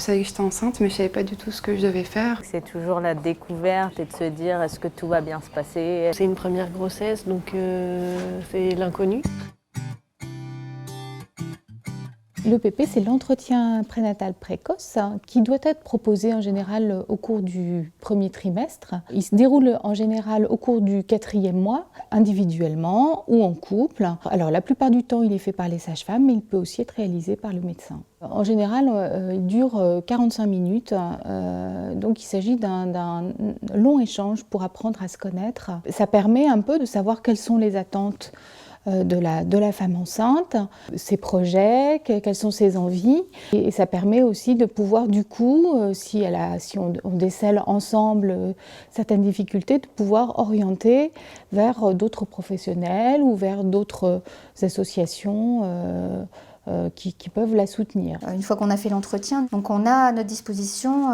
savais que j'étais enceinte, mais je savais pas du tout ce que je devais faire. C'est toujours la découverte et de se dire est-ce que tout va bien se passer. C'est une première grossesse, donc c'est l'inconnu. L'EPP, c'est l'entretien prénatal précoce qui doit être proposé en général au cours du premier trimestre. Il se déroule en général au cours du 4e mois, individuellement ou en couple. Alors la plupart du temps, il est fait par les sages-femmes, mais il peut aussi être réalisé par le médecin. En général, il dure 45 minutes, donc il s'agit d'un long échange pour apprendre à se connaître. Ça permet un peu de savoir quelles sont les attentes de la femme enceinte, ses projets, quelles sont ses envies. Et ça permet aussi de pouvoir, du coup, si on décèle ensemble certaines difficultés, de pouvoir orienter vers d'autres professionnels ou vers d'autres associations qui peuvent la soutenir. Une fois qu'on a fait l'entretien, donc on a à notre disposition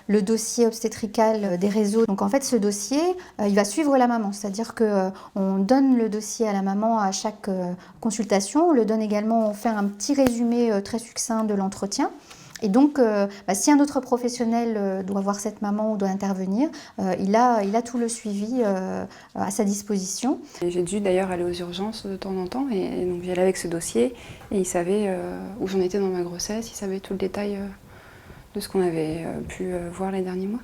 le dossier obstétrical des réseaux. Donc en fait, ce dossier, il va suivre la maman, c'est-à-dire qu'on donne le dossier à la maman à chaque consultation. On le donne également, on fait un petit résumé très succinct de l'entretien. Et donc, si un autre professionnel doit voir cette maman ou doit intervenir, il a tout le suivi à sa disposition. J'ai dû d'ailleurs aller aux urgences de temps en temps, et donc j'y allais avec ce dossier, et il savait où j'en étais dans ma grossesse, il savait tout le détail de ce qu'on avait pu voir les derniers mois.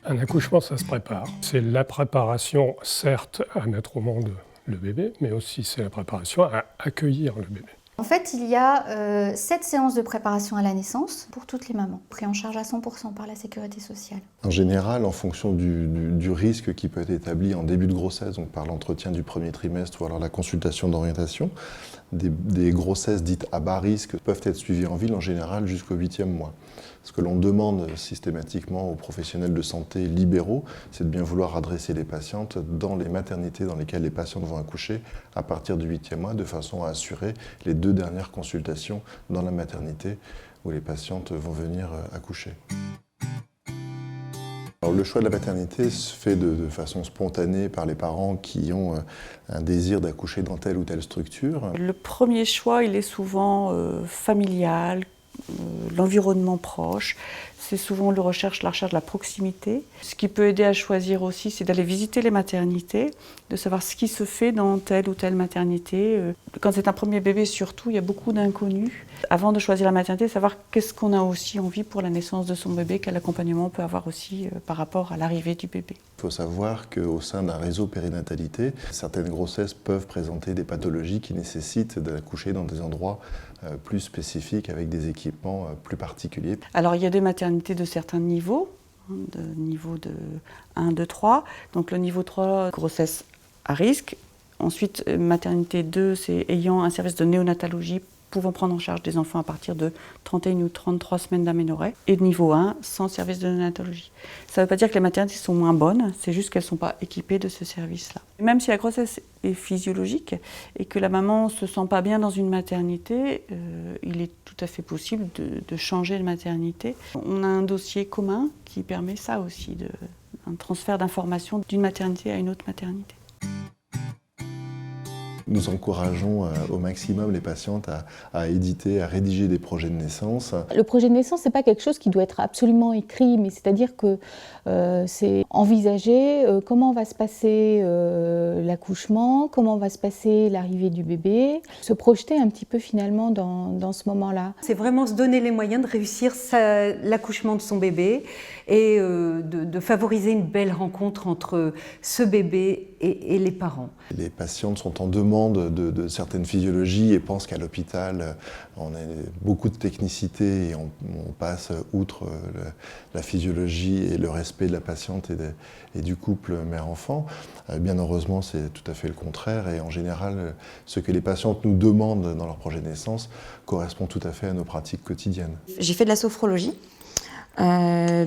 Un accouchement, ça se prépare. C'est la préparation, certes, à mettre au monde le bébé, mais aussi c'est la préparation à accueillir le bébé. En fait, il y a 7 séances de préparation à la naissance pour toutes les mamans, pris en charge à 100% par la Sécurité sociale. En général, en fonction du risque qui peut être établi en début de grossesse, donc par l'entretien du premier trimestre ou alors la consultation d'orientation, des grossesses dites à bas risque peuvent être suivies en ville en général jusqu'au 8e mois. Ce que l'on demande systématiquement aux professionnels de santé libéraux, c'est de bien vouloir adresser les patientes dans les maternités dans lesquelles les patientes vont accoucher à partir du 8e mois, de façon à assurer les 2 dernières consultations dans la maternité où les patientes vont venir accoucher. Alors, le choix de la maternité se fait de façon spontanée par les parents qui ont un désir d'accoucher dans telle ou telle structure. Le premier choix, il est souvent familial, l'environnement proche. C'est souvent la recherche de la proximité. Ce qui peut aider à choisir aussi, c'est d'aller visiter les maternités, de savoir ce qui se fait dans telle ou telle maternité. Quand c'est un premier bébé, surtout, il y a beaucoup d'inconnus. Avant de choisir la maternité, savoir qu'est-ce qu'on a aussi envie pour la naissance de son bébé, quel accompagnement on peut avoir aussi par rapport à l'arrivée du bébé. Il faut savoir qu'au sein d'un réseau périnatalité, certaines grossesses peuvent présenter des pathologies qui nécessitent d'accoucher dans des endroits plus spécifiques avec des équipements plus particuliers. Alors il y a des maternités de certains niveaux, niveau de 1, 2, 3. Donc le niveau 3, grossesse à risque. Ensuite, maternité 2, c'est ayant un service de néonatologie pouvant prendre en charge des enfants à partir de 31 ou 33 semaines d'aménorrhée. Et niveau 1, sans service de néonatologie. Ça ne veut pas dire que les maternités sont moins bonnes, c'est juste qu'elles ne sont pas équipées de ce service-là. Même si la grossesse est physiologique et que la maman ne se sent pas bien dans une maternité, il est tout à fait possible de changer de maternité. On a un dossier commun qui permet ça aussi, un transfert d'informations d'une maternité à une autre maternité. Nous encourageons au maximum les patientes à éditer, à rédiger des projets de naissance. Le projet de naissance, ce n'est pas quelque chose qui doit être absolument écrit, mais c'est-à-dire que c'est envisager comment va se passer l'accouchement, comment va se passer l'arrivée du bébé, se projeter un petit peu finalement dans ce moment-là. C'est vraiment se donner les moyens de réussir l'accouchement de son bébé et de favoriser une belle rencontre entre ce bébé et les parents. Les patientes sont en demande de certaines physiologies et pensent qu'à l'hôpital, on a beaucoup de technicité et on passe outre la physiologie et le respect de la patiente et du couple mère-enfant. Bien heureusement, c'est tout à fait le contraire et en général, ce que les patientes nous demandent dans leur projet de naissance correspond tout à fait à nos pratiques quotidiennes. J'ai fait de la sophrologie.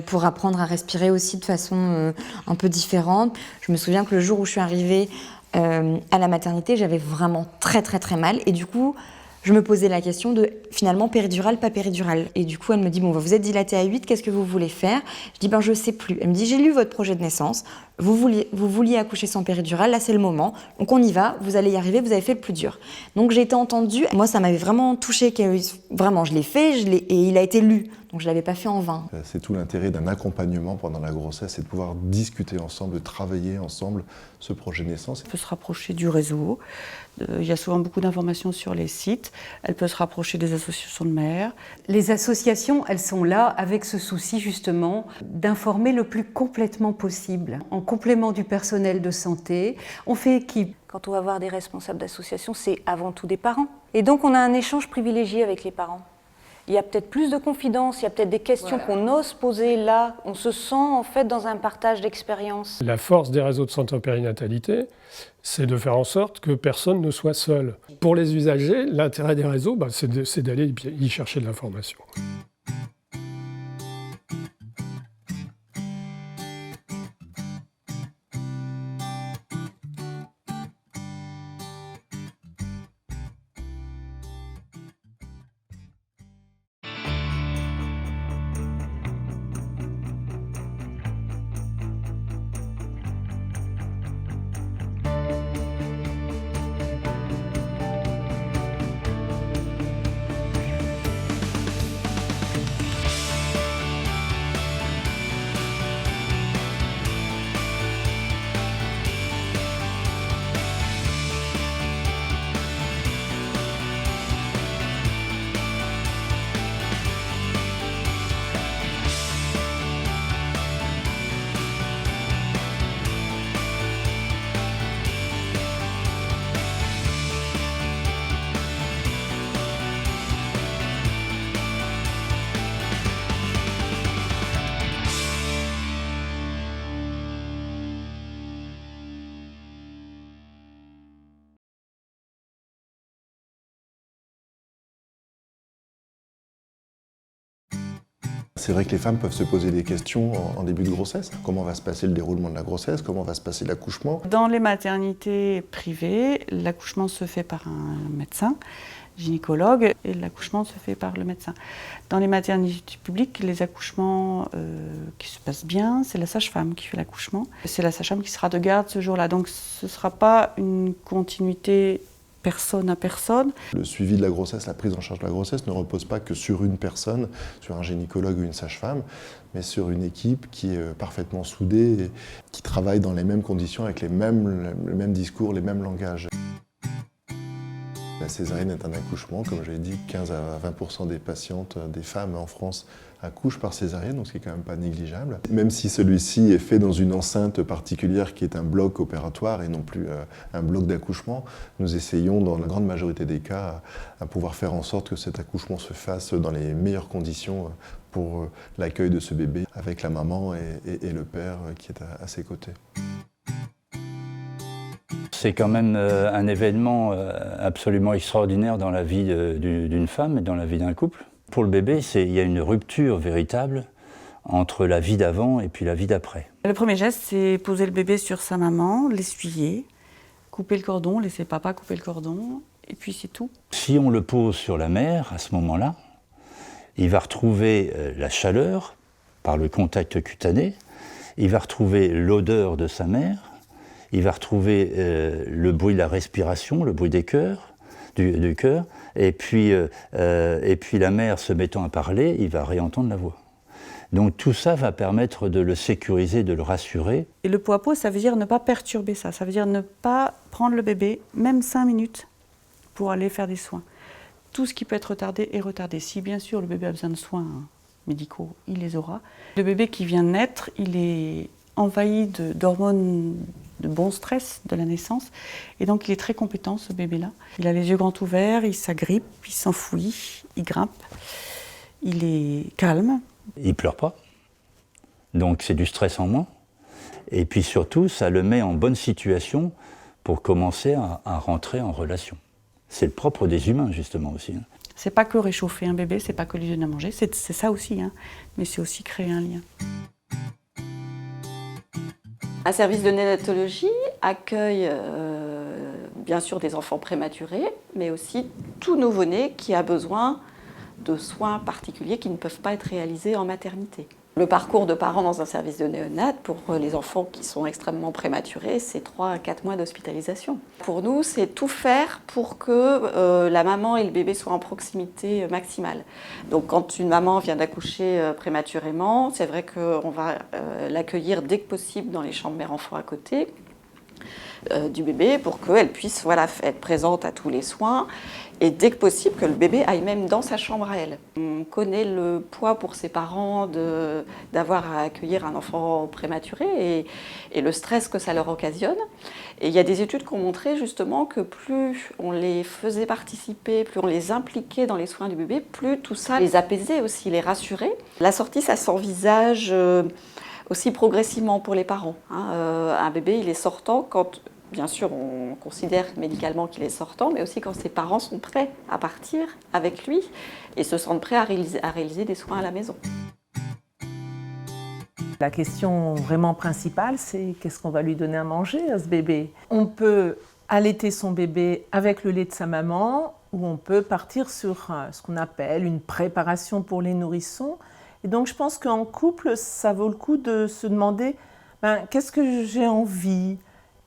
Pour apprendre à respirer aussi de façon un peu différente. Je me souviens que le jour où je suis arrivée à la maternité, j'avais vraiment très mal et du coup, je me posais la question de finalement péridurale, pas péridurale. Et du coup, elle me dit, bon, vous êtes dilatée à 8, qu'est-ce que vous voulez faire? Je dis, je sais plus. Elle me dit, j'ai lu votre projet de naissance, vous vouliez accoucher sans péridurale, là c'est le moment, donc on y va, vous allez y arriver, vous avez fait le plus dur. Donc j'ai été entendue, moi ça m'avait vraiment touchée, vraiment je l'ai fait et il a été lu, donc je ne l'avais pas fait en vain. C'est tout l'intérêt d'un accompagnement pendant la grossesse, c'est de pouvoir discuter ensemble, de travailler ensemble ce projet de naissance. Elle peut se rapprocher du réseau, il y a souvent beaucoup d'informations sur les sites, elle peut se rapprocher des associations de mères. Les associations, elles sont là avec ce souci justement d'informer le plus complètement possible. En complément du personnel de santé, on fait équipe. Quand on va voir des responsables d'associations, c'est avant tout des parents. Et donc on a un échange privilégié avec les parents. Il y a peut-être plus de confidence, il y a peut-être des questions qu'on ose poser là. On se sent en fait dans un partage d'expérience. La force des réseaux de santé en périnatalité, c'est de faire en sorte que personne ne soit seul. Pour les usagers, l'intérêt des réseaux, c'est d'aller y chercher de l'information. C'est vrai que les femmes peuvent se poser des questions en début de grossesse. Comment va se passer le déroulement de la grossesse? Comment va se passer l'accouchement? Dans les maternités privées, l'accouchement se fait par un médecin, gynécologue, et l'accouchement se fait par le médecin. Dans les maternités publiques, les accouchements qui se passent bien, c'est la sage-femme qui fait l'accouchement. C'est la sage-femme qui sera de garde ce jour-là, donc ce ne sera pas une continuité personne à personne. Le suivi de la grossesse, la prise en charge de la grossesse ne repose pas que sur une personne, sur un gynécologue ou une sage-femme, mais sur une équipe qui est parfaitement soudée et qui travaille dans les mêmes conditions, avec le même discours, les mêmes langages. La césarienne est un accouchement, comme je l'ai dit, 15 à 20% des patientes, des femmes en France accouchent par césarienne, donc ce qui est quand même pas négligeable. Même si celui-ci est fait dans une enceinte particulière qui est un bloc opératoire et non plus un bloc d'accouchement, nous essayons dans la grande majorité des cas à pouvoir faire en sorte que cet accouchement se fasse dans les meilleures conditions pour l'accueil de ce bébé, avec la maman et le père qui est à ses côtés. C'est quand même un événement absolument extraordinaire dans la vie d'une femme et dans la vie d'un couple. Pour le bébé, il y a une rupture véritable entre la vie d'avant et puis la vie d'après. Le premier geste, c'est poser le bébé sur sa maman, l'essuyer, couper le cordon, laisser papa couper le cordon, et puis c'est tout. Si on le pose sur la mère, à ce moment-là, il va retrouver la chaleur par le contact cutané, il va retrouver l'odeur de sa mère, il va retrouver le bruit de la respiration, le bruit des cœurs, du cœur, et puis la mère se mettant à parler, il va réentendre la voix. Donc tout ça va permettre de le sécuriser, de le rassurer. Et le pot à pot, ça veut dire ne pas perturber ça, ça veut dire ne pas prendre le bébé, même 5 minutes, pour aller faire des soins. Tout ce qui peut être retardé est retardé. Si bien sûr le bébé a besoin de soins médicaux, il les aura. Le bébé qui vient de naître, il est envahi d'hormones de bon stress de la naissance. Et donc il est très compétent, ce bébé-là. Il a les yeux grands ouverts, il s'agrippe, il s'enfouit, il grimpe, il est calme. Il ne pleure pas, donc c'est du stress en moins. Et puis surtout, ça le met en bonne situation pour commencer à rentrer en relation. C'est le propre des humains, justement, aussi. C'est pas que réchauffer un bébé, c'est pas que lui donner à manger, c'est ça aussi, hein, mais c'est aussi créer un lien. Un service de néonatologie accueille bien sûr des enfants prématurés, mais aussi tout nouveau-né qui a besoin de soins particuliers qui ne peuvent pas être réalisés en maternité. Le parcours de parents dans un service de néonat, pour les enfants qui sont extrêmement prématurés, c'est 3 à 4 mois d'hospitalisation. Pour nous, c'est tout faire pour que la maman et le bébé soient en proximité maximale. Donc quand une maman vient d'accoucher prématurément, c'est vrai qu'on va l'accueillir dès que possible dans les chambres mère-enfant à côté du bébé pour qu'elle puisse être présente à tous les soins et dès que possible que le bébé aille même dans sa chambre à elle. On connaît le poids pour ses parents d'avoir à accueillir un enfant prématuré et le stress que ça leur occasionne. Et il y a des études qui ont montré justement que plus on les faisait participer, plus on les impliquait dans les soins du bébé, plus tout ça les apaisait aussi, les rassurait. La sortie, ça s'envisage aussi progressivement pour les parents. Un bébé, il est sortant quand, bien sûr, on considère médicalement qu'il est sortant, mais aussi quand ses parents sont prêts à partir avec lui et se sentent prêts à réaliser des soins à la maison. La question vraiment principale, c'est qu'est-ce qu'on va lui donner à manger à ce bébé? On peut allaiter son bébé avec le lait de sa maman ou on peut partir sur ce qu'on appelle une préparation pour les nourrissons. Et donc je pense qu'en couple, ça vaut le coup de se demander qu'est-ce que j'ai envie?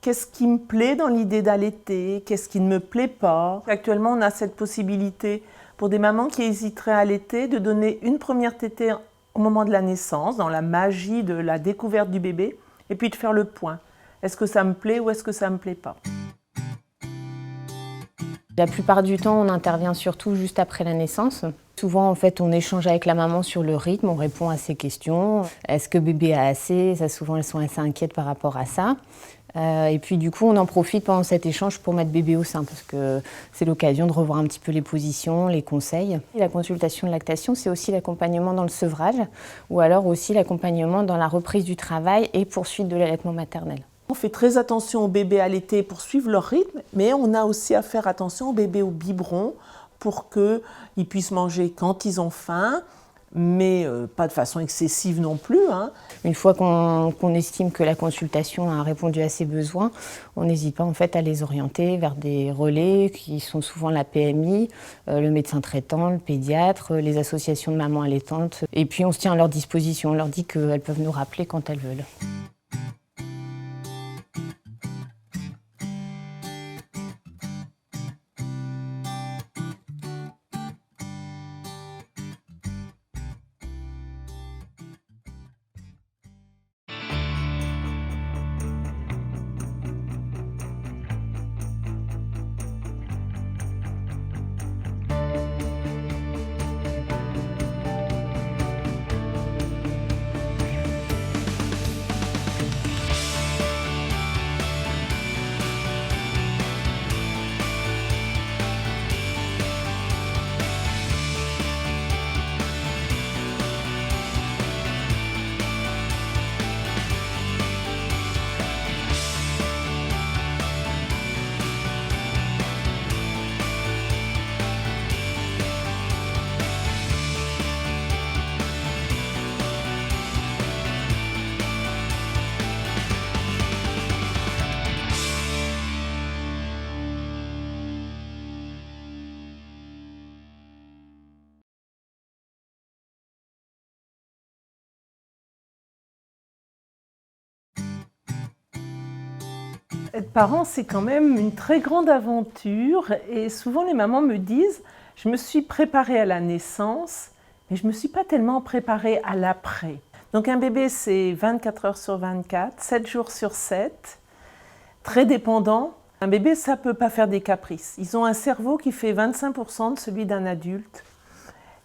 Qu'est-ce qui me plaît dans l'idée d'allaiter? Qu'est-ce qui ne me plaît pas? Actuellement, on a cette possibilité pour des mamans qui hésiteraient à allaiter de donner une première tétée au moment de la naissance, dans la magie de la découverte du bébé, et puis de faire le point. Est-ce que ça me plaît ou est-ce que ça ne me plaît pas? La plupart du temps, on intervient surtout juste après la naissance. Souvent, en fait, on échange avec la maman sur le rythme, on répond à ses questions. Est-ce que bébé a assez? Ça, souvent, elles sont assez inquiètes par rapport à ça. Et puis, du coup, on en profite pendant cet échange pour mettre bébé au sein, parce que c'est l'occasion de revoir un petit peu les positions, les conseils. Et la consultation de lactation, c'est aussi l'accompagnement dans le sevrage, ou alors aussi l'accompagnement dans la reprise du travail et poursuite de l'allaitement maternel. On fait très attention aux bébés allaités pour suivre leur rythme, mais on a aussi à faire attention aux bébés au biberon pour qu'ils puissent manger quand ils ont faim, mais pas de façon excessive non plus. Une fois qu'on estime que la consultation a répondu à ses besoins, on n'hésite pas en fait à les orienter vers des relais qui sont souvent la PMI, le médecin traitant, le pédiatre, les associations de mamans allaitantes. Et puis on se tient à leur disposition, on leur dit qu'elles peuvent nous rappeler quand elles veulent. Être parent, c'est quand même une très grande aventure et souvent les mamans me disent « je me suis préparée à la naissance, mais je ne me suis pas tellement préparée à l'après ». Donc un bébé, c'est 24 heures sur 24, 7 jours sur 7, très dépendant. Un bébé, ça ne peut pas faire des caprices. Ils ont un cerveau qui fait 25% de celui d'un adulte.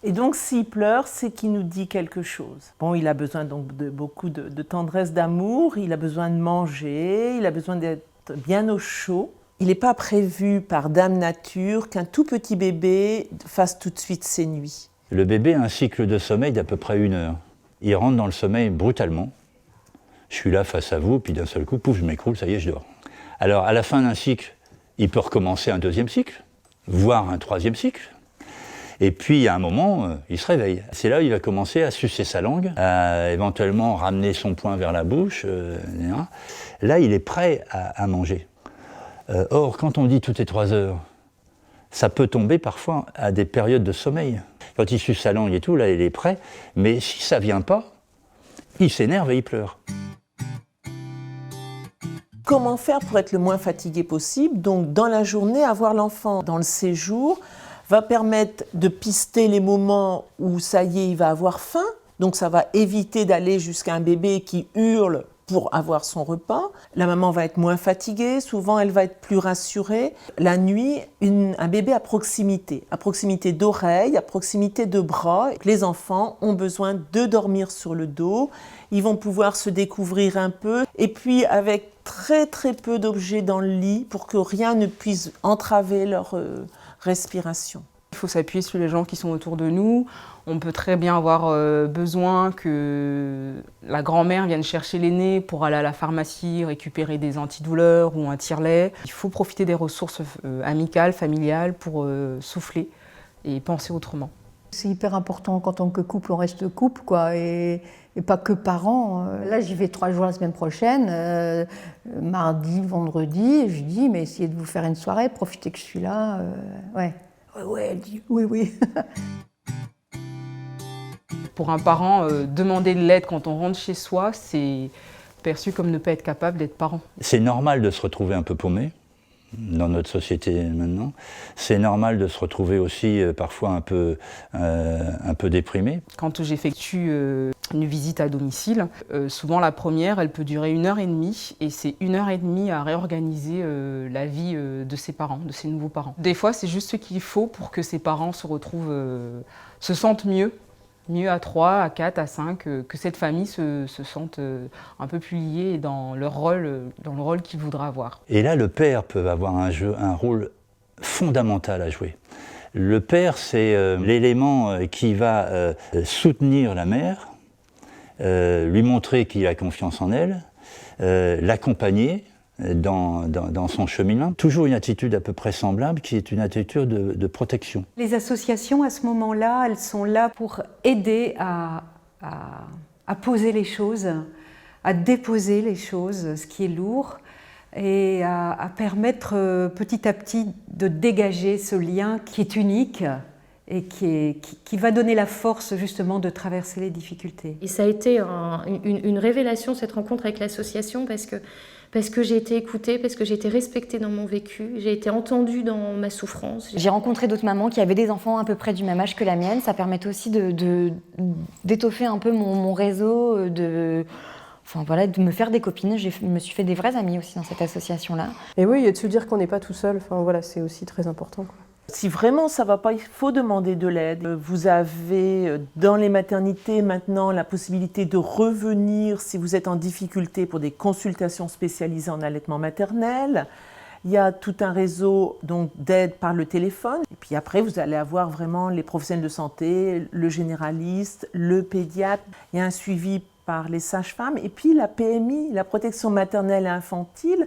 Et donc, s'il pleure, c'est qu'il nous dit quelque chose. Bon, il a besoin donc de beaucoup de tendresse, d'amour, il a besoin de manger, il a besoin d'être bien au chaud. Il n'est pas prévu par Dame Nature qu'un tout petit bébé fasse tout de suite ses nuits. Le bébé a un cycle de sommeil d'à peu près 1 heure. Il rentre dans le sommeil brutalement. Je suis là face à vous, puis d'un seul coup, pouf, je m'écroule, ça y est, je dors. Alors, à la fin d'un cycle, il peut recommencer un 2e cycle, voire un 3e cycle. Et puis, à un moment, il se réveille. C'est là où il va commencer à sucer sa langue, à éventuellement ramener son poing vers la bouche. Là, il est prêt à manger. Or, quand on dit toutes les 3 heures, ça peut tomber parfois à des périodes de sommeil. Quand il suce sa langue et tout, là, il est prêt. Mais si ça ne vient pas, il s'énerve et il pleure. Comment faire pour être le moins fatigué possible? Donc dans la journée, avoir l'enfant dans le séjour va permettre de pister les moments où ça y est, il va avoir faim. Donc ça va éviter d'aller jusqu'à un bébé qui hurle pour avoir son repas. La maman va être moins fatiguée, souvent elle va être plus rassurée. La nuit, un bébé à proximité d'oreille, à proximité de bras. Les enfants ont besoin de dormir sur le dos, ils vont pouvoir se découvrir un peu, et puis avec très très peu d'objets dans le lit pour que rien ne puisse entraver leur respiration. Il faut s'appuyer sur les gens qui sont autour de nous. On peut très bien avoir besoin que la grand-mère vienne chercher l'aîné pour aller à la pharmacie récupérer des antidouleurs ou un tire-lait. Il faut profiter des ressources amicales, familiales pour souffler et penser autrement. C'est hyper important qu'en tant que couple, on reste couple, quoi, et pas que parents. Là, j'y vais 3 jours la semaine prochaine, mardi, vendredi, et je dis, mais essayez de vous faire une soirée, profitez que je suis là. Ouais, elle dit oui. Pour un parent, demander de l'aide quand on rentre chez soi, c'est perçu comme ne pas être capable d'être parent. C'est normal de se retrouver un peu paumé dans notre société maintenant. C'est normal de se retrouver aussi parfois un peu déprimé. Quand j'effectue une visite à domicile, souvent la première, elle peut durer 1h30 et c'est 1h30 à réorganiser la vie de ses parents, de ses nouveaux parents. Des fois, c'est juste ce qu'il faut pour que ses parents se retrouvent, se sentent mieux à 3, à 4, à 5, que cette famille se sente un peu plus liée dans le rôle qu'il voudra avoir. Et là, le père peut avoir un rôle fondamental à jouer. Le père, c'est l'élément qui va soutenir la mère, lui montrer qu'il a confiance en elle, l'accompagner dans son cheminement. Toujours une attitude à peu près semblable qui est une attitude de protection. Les associations, à ce moment-là, elles sont là pour aider à poser les choses, à déposer les choses, ce qui est lourd, et à permettre petit à petit de dégager ce lien qui est unique et qui va donner la force justement de traverser les difficultés. Et ça a été une révélation, cette rencontre avec l'association, parce que j'ai été écoutée, parce que j'ai été respectée dans mon vécu, j'ai été entendue dans ma souffrance. J'ai rencontré d'autres mamans qui avaient des enfants à peu près du même âge que la mienne. Ça permettait aussi d'étoffer un peu mon réseau, de me faire des copines. Je me suis fait des vraies amies aussi dans cette association-là. Et oui, et de se dire qu'on n'est pas tout seul, c'est aussi très important, quoi. Si vraiment ça ne va pas, il faut demander de l'aide. Vous avez dans les maternités maintenant la possibilité de revenir si vous êtes en difficulté pour des consultations spécialisées en allaitement maternel. Il y a tout un réseau d'aide par le téléphone. Et puis après, vous allez avoir vraiment les professionnels de santé, le généraliste, le pédiatre. Il y a un suivi par les sages-femmes. Et puis la PMI, la protection maternelle et infantile.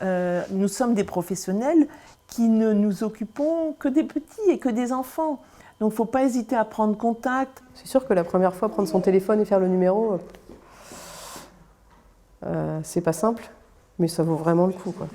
Nous sommes des professionnels qui ne nous occupons que des petits et que des enfants. Donc il ne faut pas hésiter à prendre contact. C'est sûr que la première fois, prendre son téléphone et faire le numéro, c'est pas simple, mais ça vaut vraiment le coup, quoi.